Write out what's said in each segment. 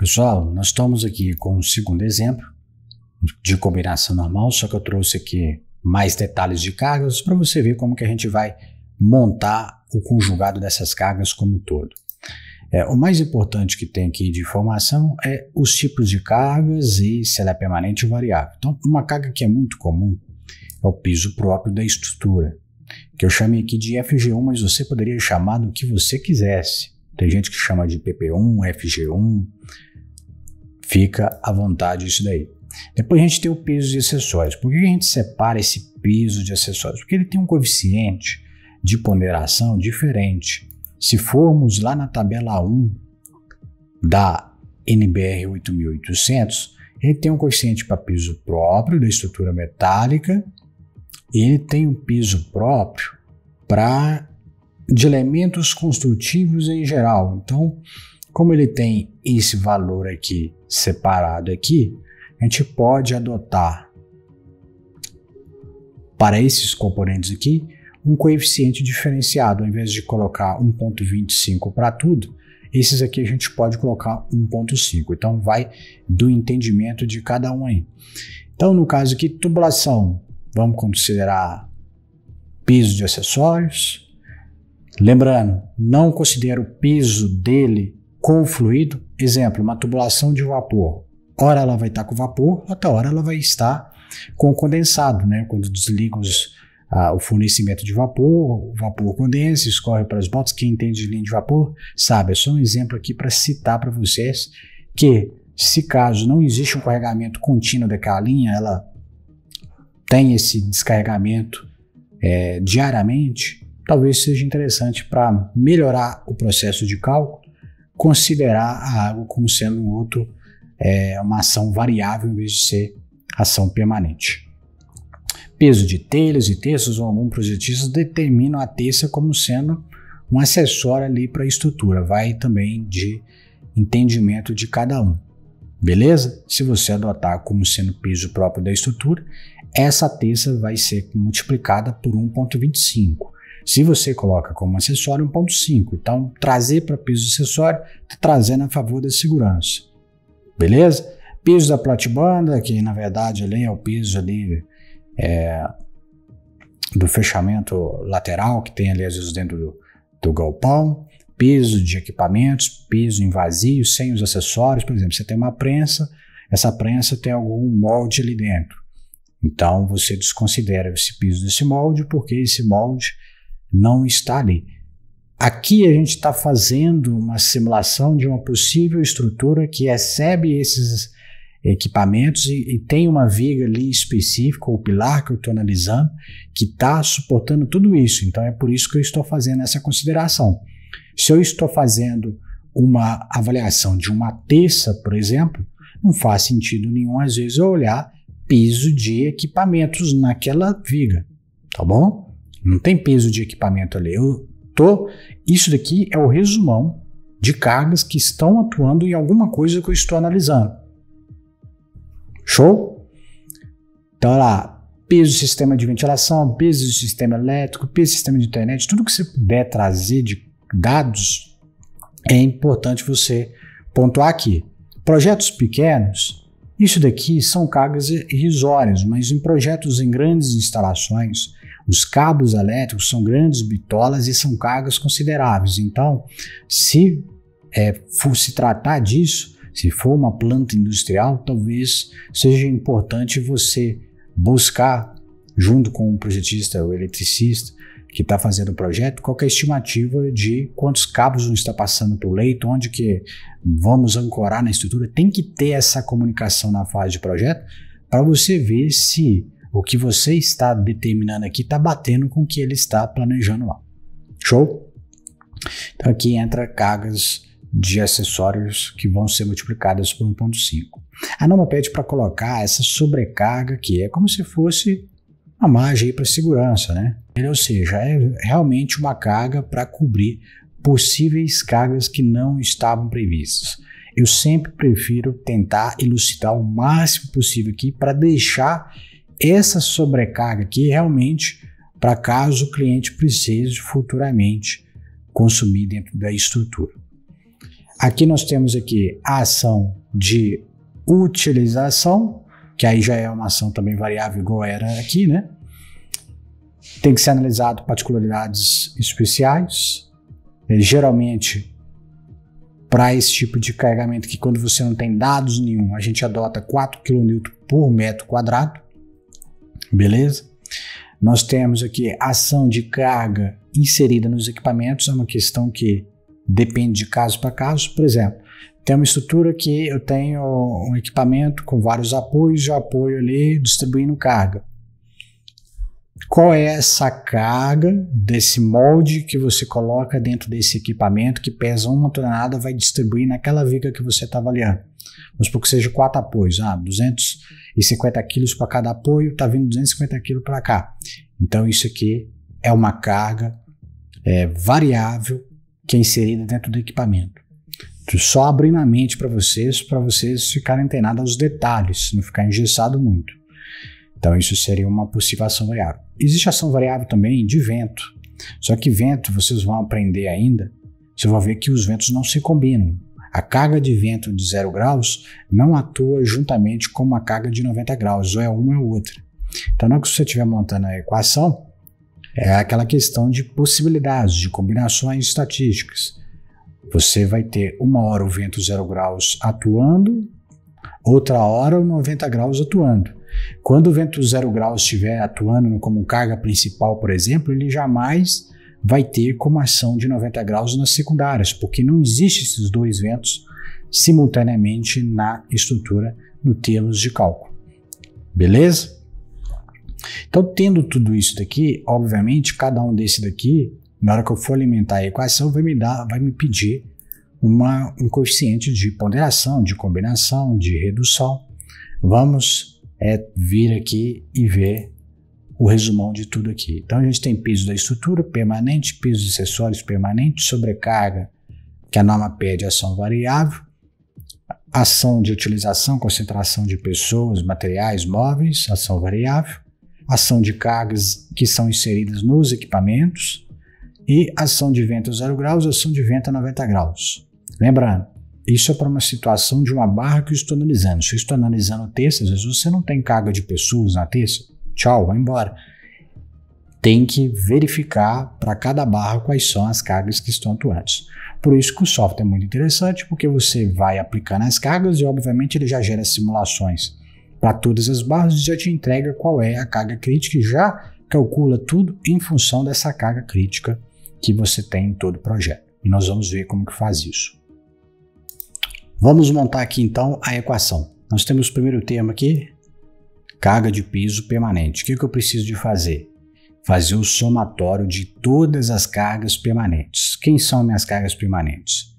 Pessoal, nós estamos aqui com o segundo exemplo de combinação normal, só que eu trouxe aqui mais detalhes de cargas para você ver como que a gente vai montar o conjugado dessas cargas como um todo. O mais importante que tem aqui de informação é os tipos de cargas e se ela é permanente ou variável. Então, uma carga que é muito comum é o piso próprio da estrutura, que eu chamei aqui de FG1, mas você poderia chamar do que você quisesse. Tem gente que chama de PP1, FG1, fica à vontade isso daí. Depois a gente tem o peso de acessórios. Por que a gente separa esse peso de acessórios? Porque ele tem um coeficiente de ponderação diferente. Se formos lá na tabela 1 da NBR 8800, ele tem um coeficiente para piso próprio da estrutura metálica e ele tem um piso próprio de elementos construtivos em geral. Então, como ele tem esse valor aqui separado aqui, a gente pode adotar para esses componentes aqui um coeficiente diferenciado. Ao invés de colocar 1,25 para tudo, esses aqui a gente pode colocar 1,5. Então vai do entendimento de cada um aí. Então no caso aqui, tubulação, vamos considerar piso de acessórios. Lembrando, não considero o peso dele com o fluido. Exemplo, uma tubulação de vapor. Ora ela vai estar com vapor, outra hora ela vai estar com condensado, né? Quando desliga o fornecimento de vapor, o vapor condensa, escorre para as botas. Quem entende de linha de vapor sabe, é só um exemplo aqui para citar para vocês que, se caso não existe um carregamento contínuo daquela linha, ela tem esse descarregamento diariamente, talvez seja interessante para melhorar o processo de cálculo, considerar a água como sendo uma ação variável em vez de ser ação permanente. Peso de telhas e terços, ou alguns projetistas determinam a terça como sendo um acessório ali para a estrutura. Vai também de entendimento de cada um. Beleza? Se você adotar como sendo peso próprio da estrutura, essa terça vai ser multiplicada por 1,25. Se você coloca como acessório 1,5. Então, trazer para peso de acessório está trazendo a favor da segurança. Beleza? Peso da platibanda, que na verdade ali é o peso ali do fechamento lateral que tem ali às vezes dentro do galpão. Peso de equipamentos, peso em vazio, sem os acessórios. Por exemplo, você tem uma prensa, essa prensa tem algum molde ali dentro. Então você desconsidera esse peso desse molde porque esse molde não está ali. Aqui a gente está fazendo uma simulação de uma possível estrutura que recebe esses equipamentos e tem uma viga ali específica, ou pilar que eu estou analisando, que está suportando tudo isso. Então é por isso que eu estou fazendo essa consideração. Se eu estou fazendo uma avaliação de uma terça, por exemplo, não faz sentido nenhum, às vezes, eu olhar peso de equipamentos naquela viga, tá bom? Não tem peso de equipamento ali. Isso daqui é o resumão de cargas que estão atuando em alguma coisa que eu estou analisando. Show? Então, lá, peso do sistema de ventilação, peso do sistema elétrico, peso do sistema de internet, tudo que você puder trazer de dados, é importante você pontuar aqui. Projetos pequenos, isso daqui são cargas irrisórias, mas em projetos em grandes instalações, os cabos elétricos são grandes bitolas e são cargas consideráveis. Então, se for se tratar disso, se for uma planta industrial, talvez seja importante você buscar, junto com o projetista, o eletricista que está fazendo o projeto, qual que é a estimativa de quantos cabos vão estar passando para o leito, onde que vamos ancorar na estrutura. Tem que ter essa comunicação na fase de projeto para você ver se o que você está determinando aqui está batendo com o que ele está planejando lá. Show? Então aqui entra cargas de acessórios que vão ser multiplicadas por 1,5. A norma pede para colocar essa sobrecarga que é como se fosse uma margem para segurança, né? Ou seja, é realmente uma carga para cobrir possíveis cargas que não estavam previstas. Eu sempre prefiro tentar elucidar o máximo possível aqui para deixar essa sobrecarga aqui realmente para caso o cliente precise futuramente consumir dentro da estrutura. Aqui nós temos aqui a ação de utilização, que aí já é uma ação também variável igual era aqui, né? Tem que ser analisado particularidades especiais. Geralmente, para esse tipo de carregamento, que quando você não tem dados nenhum, a gente adota 4 kN por metro quadrado. Beleza? Nós temos aqui ação de carga inserida nos equipamentos, é uma questão que depende de caso para caso. Por exemplo, tem uma estrutura que eu tenho um equipamento com vários apoios, de apoio ali distribuindo carga. Qual é essa carga desse molde que você coloca dentro desse equipamento que pesa 1 tonelada, vai distribuir naquela viga que você está avaliando? Vamos supor que seja 4 apoios, 250 quilos para cada apoio, está vindo 250 quilos para cá. Então isso aqui é uma carga variável que é inserida dentro do equipamento. Só abrindo a mente para vocês ficarem antenados aos detalhes, não ficar engessado muito. Então isso seria uma possível ação variável. Existe ação variável também de vento, só que vento vocês vão aprender ainda, vocês vão ver que os ventos não se combinam. A carga de vento de 0 graus não atua juntamente com uma carga de 90 graus, ou é uma ou outra. Então na hora que você estiver montando a equação, é aquela questão de possibilidades, de combinações estatísticas. Você vai ter uma hora o vento 0 graus atuando, outra hora o 90 graus atuando. Quando o vento 0 graus estiver atuando como carga principal, por exemplo, ele jamais vai ter como ação de 90 graus nas secundárias, porque não existem esses dois ventos simultaneamente na estrutura no termos de cálculo. Beleza? Então, tendo tudo isso daqui, obviamente, cada um desse daqui, na hora que eu for alimentar a equação, vai me pedir um coeficiente de ponderação, de combinação, de redução. Vamos vir aqui e ver o resumão de tudo aqui. Então, a gente tem peso da estrutura permanente, peso de acessórios permanente, sobrecarga, que a norma pede ação variável, ação de utilização, concentração de pessoas, materiais, móveis, ação variável, ação de cargas que são inseridas nos equipamentos e ação de vento a 0 graus, ação de vento a 90 graus. Lembrando, isso é para uma situação de uma barra que eu estou analisando. Se eu estou analisando terça, às vezes você não tem carga de pessoas na terça, tchau, vai embora. Tem que verificar para cada barra quais são as cargas que estão atuantes. Por isso que o software é muito interessante, porque você vai aplicando as cargas e obviamente ele já gera simulações para todas as barras e já te entrega qual é a carga crítica e já calcula tudo em função dessa carga crítica que você tem em todo o projeto. E nós vamos ver como que faz isso. Vamos montar aqui então a equação. Nós temos o primeiro termo aqui, carga de piso permanente. O que eu preciso de fazer? Fazer o somatório de todas as cargas permanentes. Quem são minhas cargas permanentes?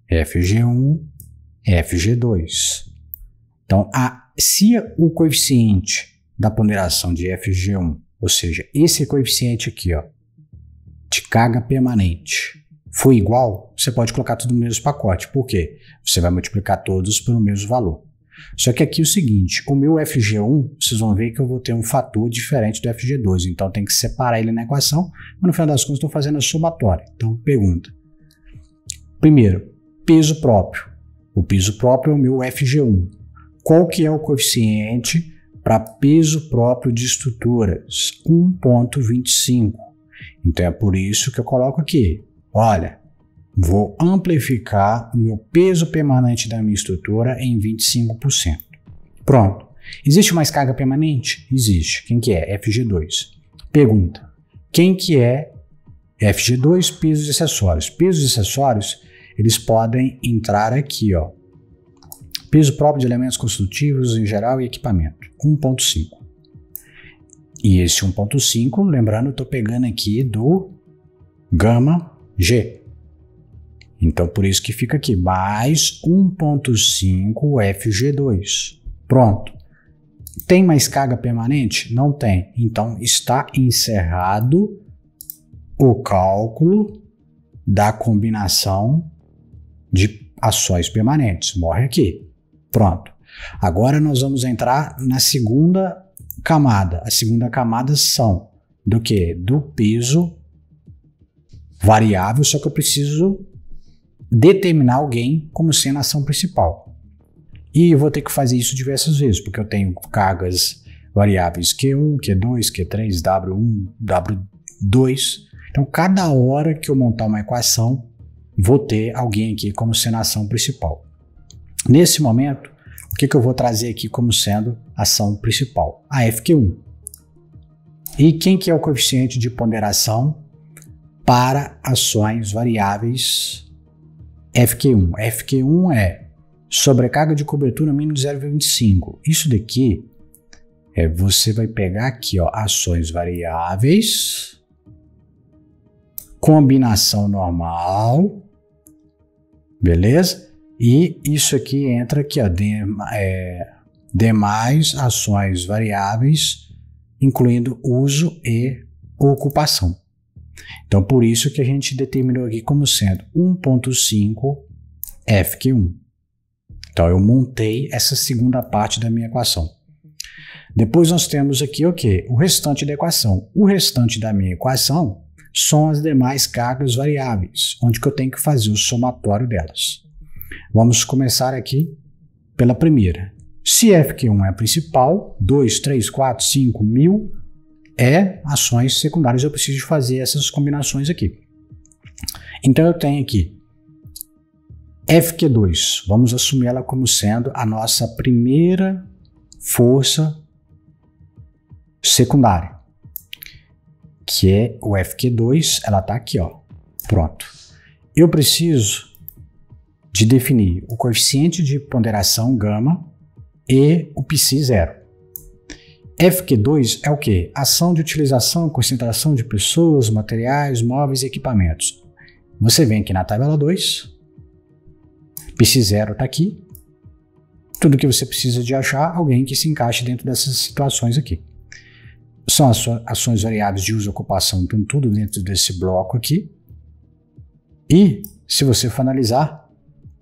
FG1, FG2. Então, se o coeficiente da ponderação de FG1, ou seja, esse coeficiente aqui, ó, de carga permanente, for igual, você pode colocar tudo no mesmo pacote. Por quê? Você vai multiplicar todos pelo mesmo valor. Só que aqui é o seguinte, o meu FG1, vocês vão ver que eu vou ter um fator diferente do FG2, então tem que separar ele na equação, mas no final das contas estou fazendo a somatória. Então, pergunta. Primeiro, peso próprio. O peso próprio é o meu FG1. Qual que é o coeficiente para peso próprio de estruturas? 1,25. Então é por isso que eu coloco aqui. Olha, vou amplificar o meu peso permanente da minha estrutura em 25%. Pronto. Existe mais carga permanente? Existe. Quem que é? FG2. Pergunta. Quem que é FG2? Pesos e acessórios. Pesos e acessórios, eles podem entrar aqui, ó. Peso próprio de elementos construtivos em geral e equipamento. 1,5. E esse 1,5, lembrando, eu estou pegando aqui do gama G. Então, por isso que fica aqui, mais 1,5 FG2. Pronto. Tem mais carga permanente? Não tem. Então, está encerrado o cálculo da combinação de ações permanentes. Morre aqui. Pronto. Agora nós vamos entrar na segunda camada. A segunda camada são do quê? Do peso variável, só que eu preciso determinar alguém como sendo a ação principal. E eu vou ter que fazer isso diversas vezes, porque eu tenho cargas variáveis Q1, Q2, Q3, W1, W2. Então, cada hora que eu montar uma equação, vou ter alguém aqui como sendo a ação principal. Nesse momento, o que eu vou trazer aqui como sendo a ação principal? A FQ1. E quem que é o coeficiente de ponderação para ações variáveis FQ1? FQ1 é sobrecarga de cobertura mínimo de 0,25. Isso daqui, você vai pegar aqui, ó, ações variáveis, combinação normal, beleza? E isso aqui entra aqui, ó, demais ações variáveis, incluindo uso e ocupação. Então, por isso que a gente determinou aqui como sendo 1.5 FQ1. Então, eu montei essa segunda parte da minha equação. Depois nós temos aqui o quê? O restante da equação. O restante da minha equação são as demais cargas variáveis, onde que eu tenho que fazer o somatório delas. Vamos começar aqui pela primeira. Se FQ1 é a principal, 2, 3, 4, 5, 1000 é ações secundárias. Eu preciso fazer essas combinações aqui. Então eu tenho aqui FQ2. Vamos assumir ela como sendo a nossa primeira força secundária, que é o FQ2. Ela está aqui, ó. Pronto. Eu preciso de definir o coeficiente de ponderação gama e o psi0. FQ2 é o quê? Ação de utilização e concentração de pessoas, materiais, móveis e equipamentos. Você vem aqui na tabela 2, psi0 está aqui. Tudo que você precisa de achar, alguém que se encaixe dentro dessas situações aqui. São as ações variáveis de uso e ocupação, então tudo dentro desse bloco aqui. E, se você for analisar,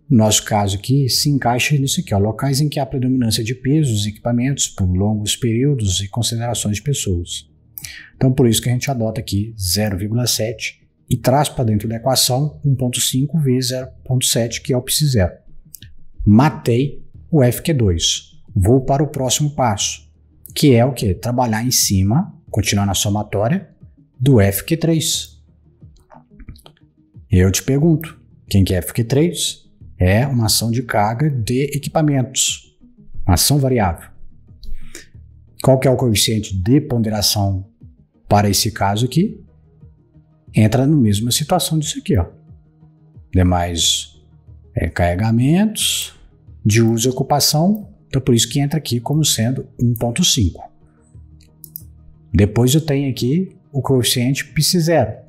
no nosso caso aqui, se encaixa nisso aqui, ó, locais em que há predominância de pesos, equipamentos por longos períodos e considerações de pessoas. Então, por isso que a gente adota aqui 0,7 e traz para dentro da equação 1.5 vezes 0,7, que é o psi0. Matei o FQ2. Vou para o próximo passo, que é o quê? Trabalhar em cima, continuando a somatória, do FQ3. Eu te pergunto, quem que é FQ3? É uma ação de carga de equipamentos, uma ação variável. Qual que é o coeficiente de ponderação para esse caso aqui? Entra na mesma situação disso aqui, ó. Demais carregamentos de uso e ocupação, então por isso que entra aqui como sendo 1.5. Depois eu tenho aqui o coeficiente psi0.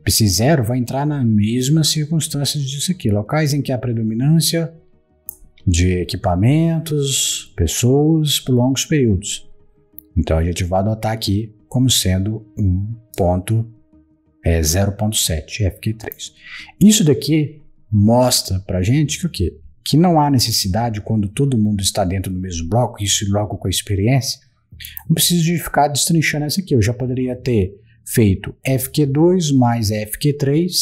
Psi0 vai entrar na mesma circunstância disso aqui, locais em que há predominância de equipamentos, pessoas por longos períodos. Então a gente vai adotar aqui como sendo 0.7 FQ3. Isso daqui mostra para a gente que o quê? Que não há necessidade, quando todo mundo está dentro do mesmo bloco, isso logo com a experiência, não preciso de ficar destrinchando essa aqui. Eu já poderia ter feito FQ2 mais FQ3,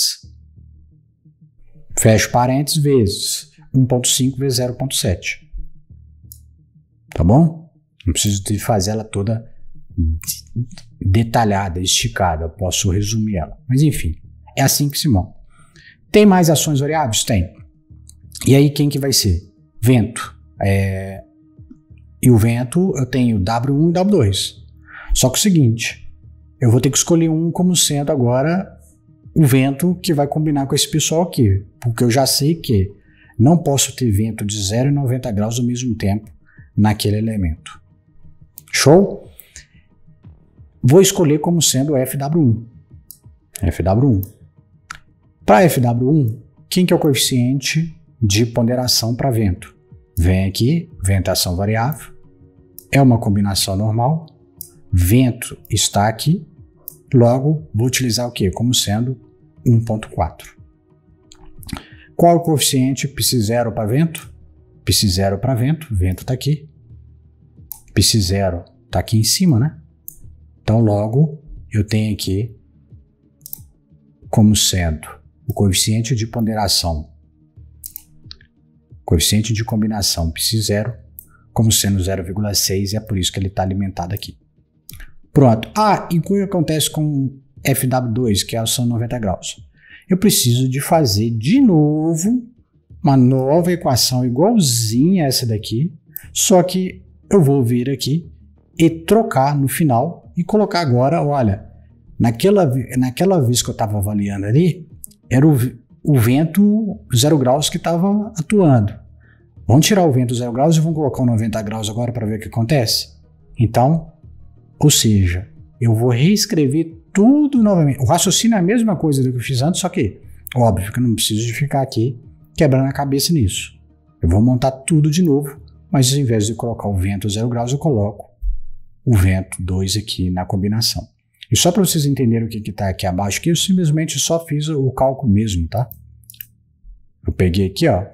fecho parênteses, vezes 1.5 vezes 0.7. Tá bom? Não preciso de fazer ela toda detalhada, esticada. Eu posso resumir ela. Mas enfim, é assim que se monta. Tem mais ações variáveis? Tem. E aí quem que vai ser? Vento. E o vento eu tenho W1 e W2. Só que é o seguinte, eu vou ter que escolher um como sendo agora o vento que vai combinar com esse pessoal aqui, porque eu já sei que não posso ter vento de 0 e 90 graus ao mesmo tempo naquele elemento. Show? Vou escolher como sendo o FW1. FW1. Para FW1, quem que é o coeficiente de ponderação para vento? Vem aqui, ventação variável, é uma combinação normal, vento está aqui, logo vou utilizar o quê? Como sendo 1.4. Qual é o coeficiente psi0 para vento? Psi0 para vento, vento está aqui, psi0 está aqui em cima, né? Então logo eu tenho aqui como sendo o coeficiente de ponderação coeficiente de combinação π0 como sendo 0,6 e é por isso que ele está alimentado aqui. Pronto. E o que acontece com FW2, que é a ação 90 graus? Eu preciso de fazer de novo uma nova equação igualzinha a essa daqui, só que eu vou vir aqui e trocar no final e colocar agora, olha, naquela vez que eu estava avaliando ali, era o vento 0 graus que estava atuando. Vamos tirar o vento 0 graus e vamos colocar o 90 graus agora para ver o que acontece? Então, ou seja, eu vou reescrever tudo novamente. O raciocínio é a mesma coisa do que eu fiz antes, só que, óbvio que eu não preciso de ficar aqui quebrando a cabeça nisso. Eu vou montar tudo de novo, mas ao invés de colocar o vento 0 graus, eu coloco o vento 2 aqui na combinação. E só para vocês entenderem o que está aqui abaixo, que eu simplesmente só fiz o cálculo mesmo, tá? Eu peguei aqui, ó,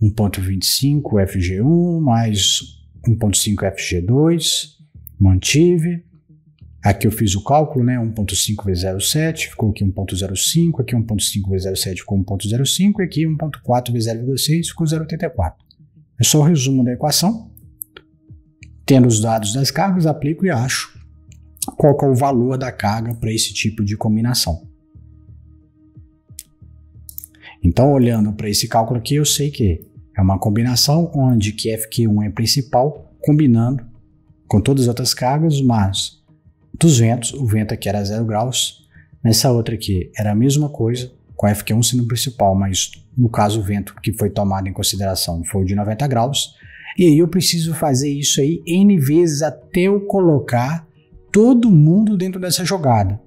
1.25 FG1 mais 1.5 FG2, mantive. Aqui eu fiz o cálculo, né? 1.5 vezes 0,7, ficou aqui 1.05, aqui 1.5 vezes 0,7 ficou 1.05, e aqui 1.4 vezes 0,6 ficou 0,84. É só o resumo da equação. Tendo os dados das cargas, aplico e acho qual que é o valor da carga para esse tipo de combinação. Então, olhando para esse cálculo aqui, eu sei que é uma combinação onde que FQ1 é principal, combinando com todas as outras cargas, mas dos ventos, o vento aqui era 0 graus, nessa outra aqui era a mesma coisa, com a FQ1 sendo principal, mas no caso o vento que foi tomado em consideração foi de 90 graus, e aí eu preciso fazer isso aí N vezes até eu colocar todo mundo dentro dessa jogada.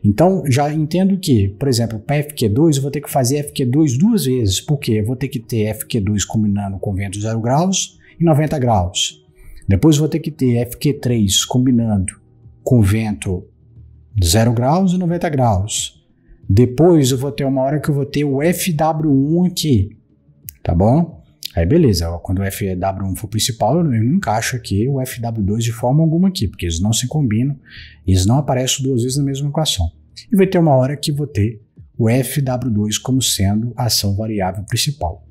Então, já entendo que, por exemplo, para FQ2 eu vou ter que fazer FQ2 duas vezes, porque eu vou ter que ter FQ2 combinando com vento 0 graus e 90 graus. Depois eu vou ter que ter FQ3 combinando com vento 0 graus e 90 graus. Depois eu vou ter uma hora que eu vou ter o FW1 aqui, tá bom? Aí beleza, quando o FW1 for principal, eu não encaixo aqui o FW2 de forma alguma aqui, porque eles não se combinam, eles não aparecem duas vezes na mesma equação. E vai ter uma hora que vou ter o FW2 como sendo a ação variável principal.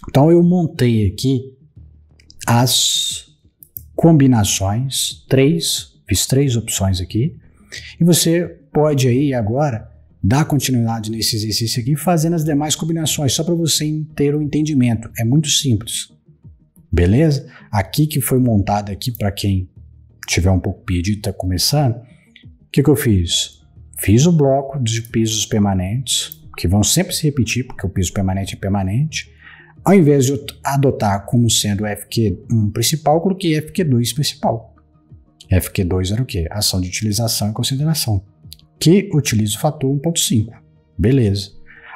Então eu montei aqui as combinações, fiz 3 opções aqui, e você pode aí agora dar continuidade nesse exercício aqui fazendo as demais combinações, só para você ter o entendimento. É muito simples, beleza? Aqui que foi montado aqui, para quem tiver um pouco perdido, está começando, o que eu fiz? Fiz o bloco de pisos permanentes, que vão sempre se repetir, porque o piso permanente é permanente. Ao invés de eu adotar como sendo o FQ1 principal, eu coloquei FQ2 principal. FQ2 era o quê? Ação de utilização e consideração, que utiliza o fator 1.5. Beleza.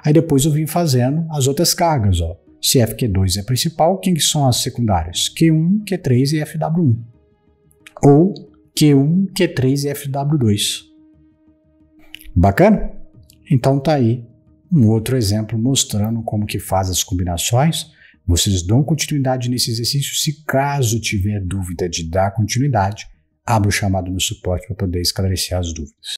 Aí depois eu vim fazendo as outras cargas, ó. Se FQ2 é principal, quem que são as secundárias? Q1, Q3 e FW1. Ou Q1, Q3 e FW2. Bacana? Então tá aí um outro exemplo mostrando como que faz as combinações. Vocês dão continuidade nesse exercício. Se caso tiver dúvida de dar continuidade, abra o chamado no suporte para poder esclarecer as dúvidas.